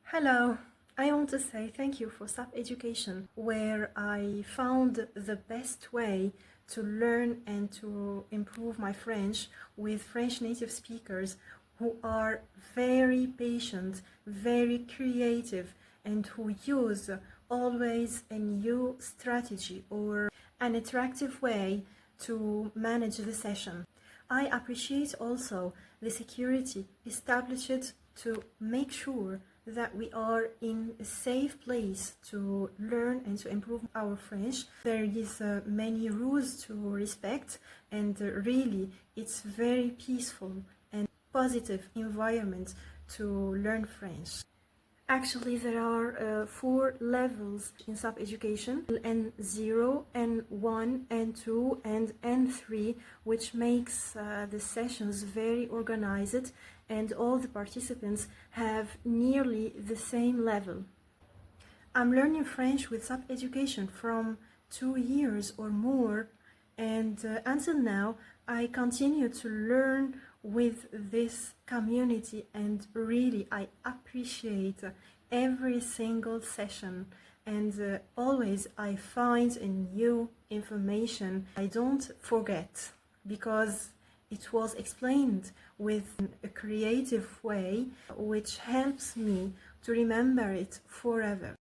Hello, I want to say thank you for SupEducation, where I found the best way to learn and to improve my French with French native speakers who are very patient, very creative, and who use always a new strategy or an attractive way to manage the session. I appreciate also the security established to make sure that we are in a safe place to learn and to improve our French. There is many rules to respect, and really it's very peaceful and positive environment to learn French. Actually, there are 4 levels in SupEducation: N0, N1, N2, and N3, which makes the sessions very organized, and all the participants have nearly the same level. I'm learning French with SupEducation from 2 years or more, and until now I continue to learn with this community, and really I appreciate every single session, and always I find a new information I don't forget because it was explained with a creative way which helps me to remember it forever.